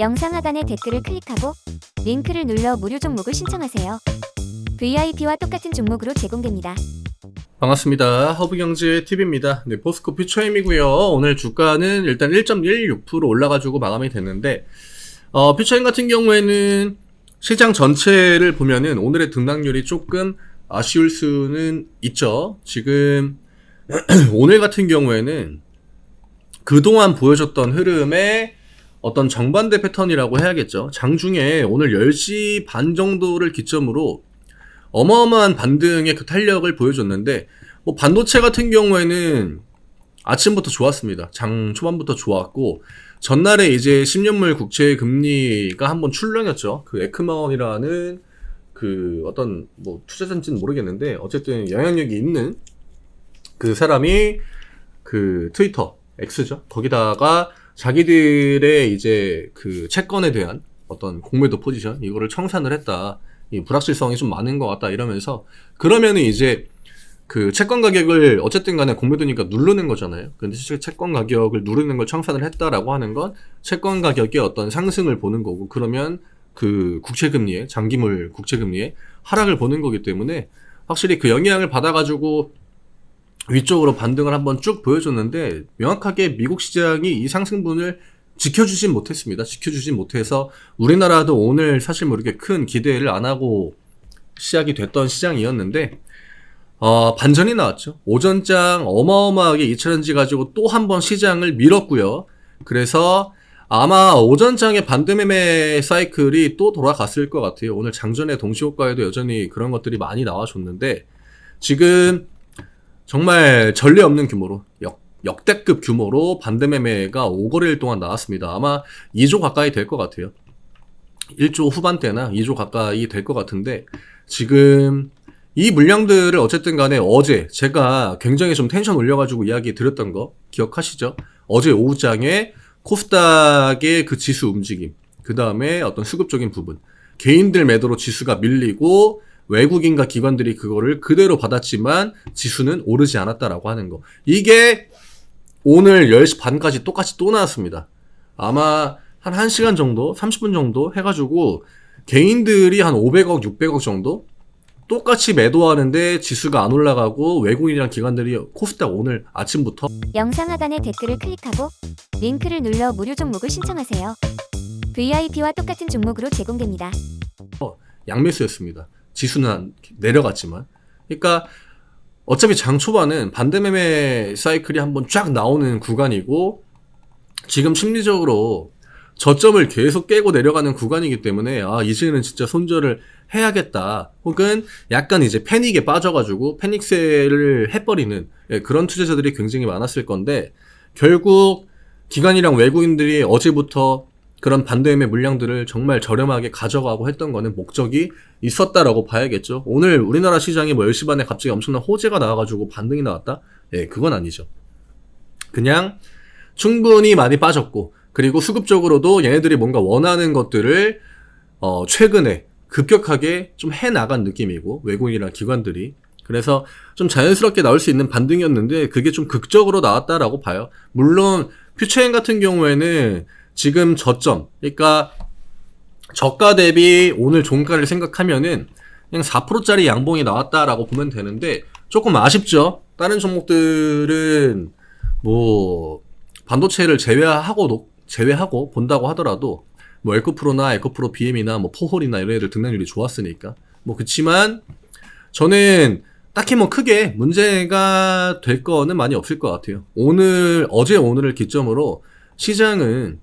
영상 하단의 댓글을 클릭하고 링크를 눌러 무료 종목을 신청하세요. VIP와 똑같은 종목으로 제공됩니다. 반갑습니다. 허브경제TV입니다. 네, 포스코 퓨처엠이고요. 오늘 주가는 일단 1.16% 올라가지고 마감이 됐는데 퓨처엠 같은 경우에는 시장 전체를 보면은 오늘의 등락률이 조금 아쉬울 수는 있죠. 지금 오늘 같은 경우에는 그동안 보여줬던 흐름의 어떤 정반대 패턴이라고 해야겠죠. 장중에 오늘 10시 반 정도를 기점으로 어마어마한 반등의 그 탄력을 보여줬는데, 뭐 반도체 같은 경우에는 아침부터 좋았습니다. 장 초반부터 좋았고, 전날에 이제 10년물 국채 금리가 한번 출렁였죠. 그 에크먼이라는 그 어떤 뭐 투자자인지는 모르겠는데, 어쨌든 영향력이 있는 그 사람이 그 트위터 X죠. 거기다가 자기들의 이제 그 채권에 대한 어떤 공매도 포지션 이거를 청산을 했다. 이 불확실성이 좀 많은 것 같다 이러면서, 그러면은 이제 그 채권 가격을 어쨌든 간에 공매도니까 누르는 거잖아요. 근데 실제 채권 가격을 누르는 걸 청산을 했다라고 하는 건 채권 가격의 어떤 상승을 보는 거고, 그러면 그 국채금리에, 장기물 국채금리에 하락을 보는 거기 때문에 확실히 그 영향을 받아가지고 위쪽으로 반등을 한번 쭉 보여줬는데, 명확하게 미국 시장이 이 상승분을 지켜주진 못했습니다. 지켜주진 못해서 우리나라도 오늘 사실 뭐 이렇게 큰 기대를 안 하고 시작이 됐던 시장이었는데, 반전이 나왔죠. 오전장 어마어마하게 2차전지 가지고 또 한 번 시장을 밀었고요. 그래서 아마 오전장의 반등매매 사이클이 또 돌아갔을 것 같아요. 오늘 장전의 동시효과에도 여전히 그런 것들이 많이 나와줬는데, 지금 정말 전례 없는 규모로 역대급 규모로 반대매매가 5거래일 동안 나왔습니다. 아마 2조 가까이 될 것 같아요. 1조 후반대나 2조 가까이 될 것 같은데, 지금 이 물량들을 어쨌든 간에 어제 제가 굉장히 좀 텐션 올려가지고 이야기 드렸던 거 기억하시죠? 어제 오후장에 코스닥의 그 지수 움직임, 그 다음에 어떤 수급적인 부분, 개인들 매도로 지수가 밀리고 외국인과 기관들이 그거를 그대로 받았지만 지수는 오르지 않았다라고 하는 거. 이게 오늘 10시 반까지 똑같이 또 나왔습니다. 아마 한 1시간 정도, 30분 정도 해가지고 개인들이 한 500억, 600억 정도 똑같이 매도하는데 지수가 안 올라가고 외국인이랑 기관들이 코스닥 오늘 아침부터 영상 하단의 댓글을 클릭하고 링크를 눌러 무료 종목을 신청하세요. VIP와 똑같은 종목으로 제공됩니다. 양매수였습니다. 지수는 내려갔지만. 그러니까 어차피 장 초반은 반대매매 사이클이 한번 쫙 나오는 구간이고, 지금 심리적으로 저점을 계속 깨고 내려가는 구간이기 때문에 이제는 진짜 손절을 해야겠다, 혹은 약간 이제 패닉에 빠져가지고 패닉세를 해버리는 그런 투자자들이 굉장히 많았을 건데, 결국 기관이랑 외국인들이 어제부터 그런 반대매매 물량들을 정말 저렴하게 가져가고 했던 거는 목적이 있었다라고 봐야겠죠. 오늘 우리나라 시장이 뭐 10시 반에 갑자기 엄청난 호재가 나와가지고 반등이 나왔다? 그건 아니죠. 그냥 충분히 많이 빠졌고, 그리고 수급적으로도 얘네들이 뭔가 원하는 것들을 최근에 급격하게 좀 해나간 느낌이고, 외국인이나 기관들이. 그래서 좀 자연스럽게 나올 수 있는 반등이었는데 그게 좀 극적으로 나왔다라고 봐요. 물론 퓨처엠 같은 경우에는 지금 저점, 그러니까 저가 대비 오늘 종가를 생각하면은 그냥 4%짜리 양봉이 나왔다라고 보면 되는데, 조금 아쉽죠. 다른 종목들은 뭐 반도체를 제외하고 본다고 하더라도 뭐 에코프로나 에코프로 BM이나 뭐 포홀이나 이런 애들 등락률이 좋았으니까 뭐, 그치만 저는 딱히 뭐 크게 문제가 될 거는 많이 없을 것 같아요. 어제 오늘을 기점으로 시장은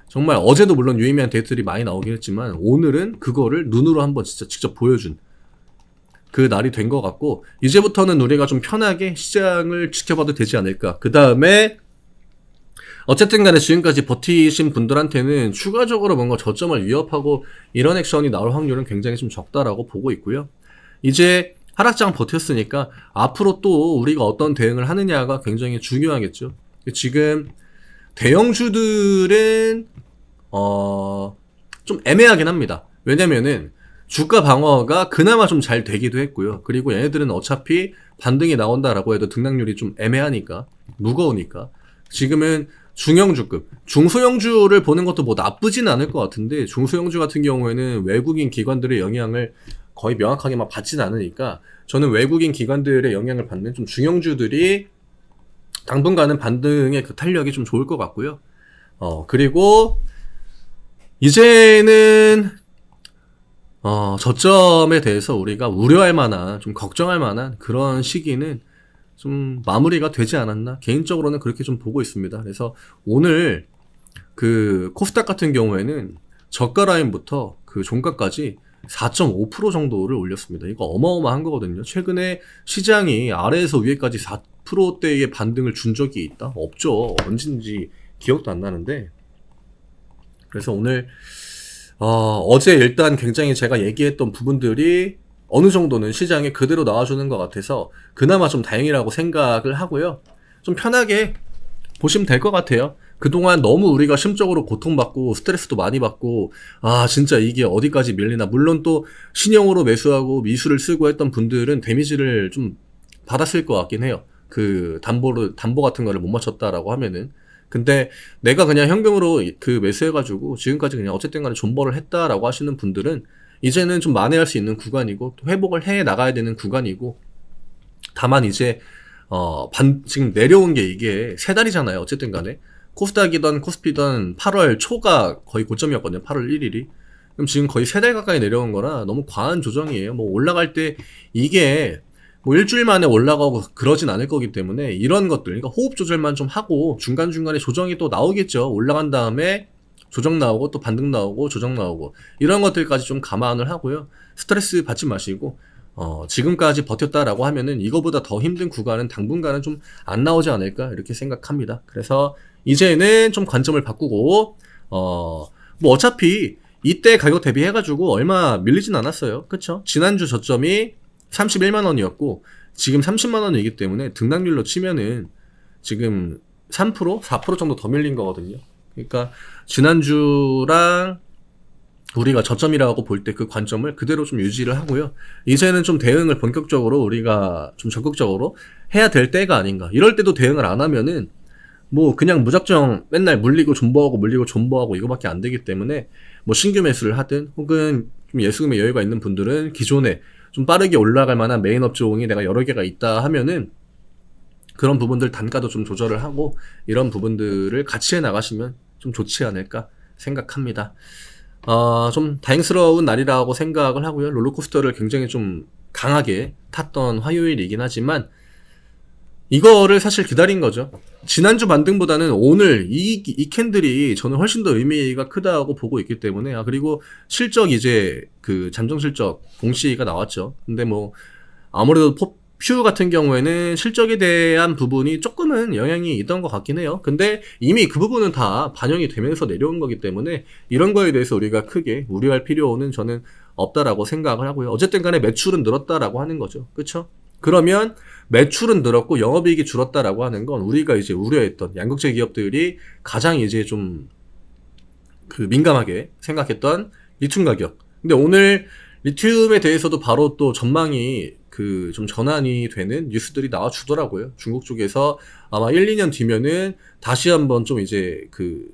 정말, 어제도 물론 유의미한 데이터들이 많이 나오긴 했지만 오늘은 그거를 눈으로 한번 진짜 직접 보여준 그 날이 된 것 같고, 이제부터는 우리가 좀 편하게 시장을 지켜봐도 되지 않을까. 그 다음에 어쨌든 간에 지금까지 버티신 분들한테는 추가적으로 뭔가 저점을 위협하고 이런 액션이 나올 확률은 굉장히 좀 적다라고 보고 있고요. 이제 하락장 버텼으니까 앞으로 또 우리가 어떤 대응을 하느냐가 굉장히 중요하겠죠. 지금 대형주들은 좀 애매하긴 합니다. 왜냐면은 주가 방어가 그나마 좀 잘 되기도 했고요. 그리고 얘네들은 어차피 반등이 나온다라고 해도 등락률이 좀 애매하니까, 무거우니까 지금은 중형주급, 중소형주를 보는 것도 뭐 나쁘진 않을 것 같은데 중소형주 같은 경우에는 외국인 기관들의 영향을 거의 명확하게 막 받진 않으니까 저는 외국인 기관들의 영향을 받는 좀 중형주들이 당분간은 반등의 그 탄력이 좀 좋을 것 같고요. 그리고 이제는 저점에 대해서 우리가 우려할 만한, 좀 걱정할 만한 그런 시기는 좀 마무리가 되지 않았나? 개인적으로는 그렇게 좀 보고 있습니다. 그래서 오늘 그 코스닥 같은 경우에는 저가 라인부터 그 종가까지 4.5% 정도를 올렸습니다. 이거 어마어마한 거거든요. 최근에 시장이 아래에서 위에까지 4%대의 반등을 준 적이 있다? 없죠. 언젠지 기억도 안 나는데. 그래서 오늘 어제 일단 굉장히 제가 얘기했던 부분들이 어느 정도는 시장에 그대로 나와주는 것 같아서 그나마 좀 다행이라고 생각을 하고요. 좀 편하게 보시면 될 것 같아요. 그동안 너무 우리가 심적으로 고통받고 스트레스도 많이 받고 진짜 이게 어디까지 밀리나. 물론 또 신형으로 매수하고 미수를 쓰고 했던 분들은 데미지를 좀 받았을 것 같긴 해요. 그 담보 같은 거를 못 맞췄다라고 하면은. 근데 내가 그냥 현금으로 그 매수해가지고 지금까지 그냥 어쨌든 간에 존버를 했다라고 하시는 분들은 이제는 좀 만회할 수 있는 구간이고 또 회복을 해 나가야 되는 구간이고, 다만 이제 지금 내려온 게 이게 세 달이잖아요. 어쨌든 간에 코스닥이던 코스피던 8월 초가 거의 고점이었거든요. 8월 1일이. 그럼 지금 거의 세 달 가까이 내려온 거라 너무 과한 조정이에요. 뭐 올라갈 때 이게 뭐 일주일 만에 올라가고 그러진 않을 거기 때문에 이런 것들, 그러니까 호흡 조절만 좀 하고 중간중간에 조정이 또 나오겠죠. 올라간 다음에 조정 나오고 또 반등 나오고 조정 나오고 이런 것들까지 좀 감안을 하고요. 스트레스 받지 마시고 지금까지 버텼다라고 하면은 이거보다 더 힘든 구간은 당분간은 좀 안 나오지 않을까 이렇게 생각합니다. 그래서 이제는 좀 관점을 바꾸고 뭐 어차피 이때 가격 대비해가지고 얼마 밀리진 않았어요. 그쵸? 지난주 저점이 31만 원이었고 지금 30만 원이기 때문에 등락률로 치면은 지금 3%? 4% 정도 더 밀린 거거든요. 그러니까 지난주랑 우리가 저점이라고 볼 때 그 관점을 그대로 좀 유지를 하고요. 이제는 좀 대응을 본격적으로 우리가 좀 적극적으로 해야 될 때가 아닌가. 이럴 때도 대응을 안 하면은 뭐 그냥 무작정 맨날 물리고 존버하고 이거밖에 안 되기 때문에 뭐 신규 매수를 하든 혹은 좀 예수금의 여유가 있는 분들은 기존에 좀 빠르게 올라갈 만한 메인 업종이 내가 여러 개가 있다 하면은 그런 부분들 단가도 좀 조절을 하고 이런 부분들을 같이 해 나가시면 좀 좋지 않을까 생각합니다. 좀 다행스러운 날이라고 생각을 하고요. 롤러코스터를 굉장히 좀 강하게 탔던 화요일이긴 하지만 이거를 사실 기다린 거죠. 지난주 반등보다는 오늘 이 캔들이 저는 훨씬 더 의미가 크다고 보고 있기 때문에. 그리고 실적 이제 그 잠정 실적 공시가 나왔죠. 근데 뭐 아무래도 퓨 같은 경우에는 실적에 대한 부분이 조금은 영향이 있던 것 같긴 해요. 근데 이미 그 부분은 다 반영이 되면서 내려온 거기 때문에 이런 거에 대해서 우리가 크게 우려할 필요는 저는 없다라고 생각을 하고요. 어쨌든 간에 매출은 늘었다라고 하는 거죠. 그쵸? 그러면 매출은 늘었고 영업이익이 줄었다라고 하는 건 우리가 이제 우려했던 양극재 기업들이 가장 이제 좀 그 민감하게 생각했던 리튬 가격. 근데 오늘 리튬에 대해서도 바로 또 전망이 그 좀 전환이 되는 뉴스들이 나와 주더라고요. 중국 쪽에서 아마 1, 2년 뒤면은 다시 한번 좀 이제 그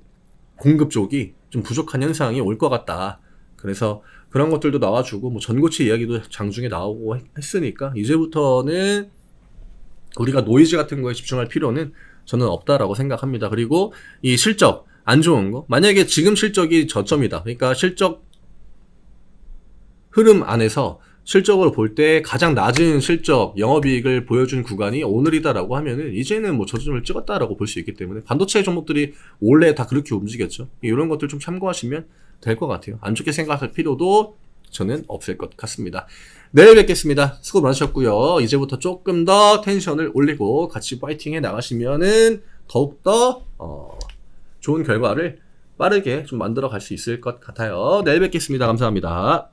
공급 쪽이 좀 부족한 현상이 올 것 같다. 그래서 그런 것들도 나와주고 뭐 전고체 이야기도 장중에 나오고 했으니까 이제부터는 우리가 노이즈 같은 거에 집중할 필요는 저는 없다라고 생각합니다. 그리고 이 실적 안 좋은 거, 만약에 지금 실적이 저점이다. 그러니까 실적 흐름 안에서 실적을 볼 때 가장 낮은 실적 영업이익을 보여준 구간이 오늘이다라고 하면은 이제는 뭐 저점을 찍었다라고 볼 수 있기 때문에 반도체 종목들이 원래 다 그렇게 움직였죠. 이런 것들 좀 참고하시면 될 것 같아요. 안 좋게 생각할 필요도 저는 없을 것 같습니다. 내일 뵙겠습니다. 수고 많으셨고요. 이제부터 조금 더 텐션을 올리고 같이 파이팅 해 나가시면은 더욱더 좋은 결과를 빠르게 좀 만들어 갈 수 있을 것 같아요. 내일 뵙겠습니다. 감사합니다.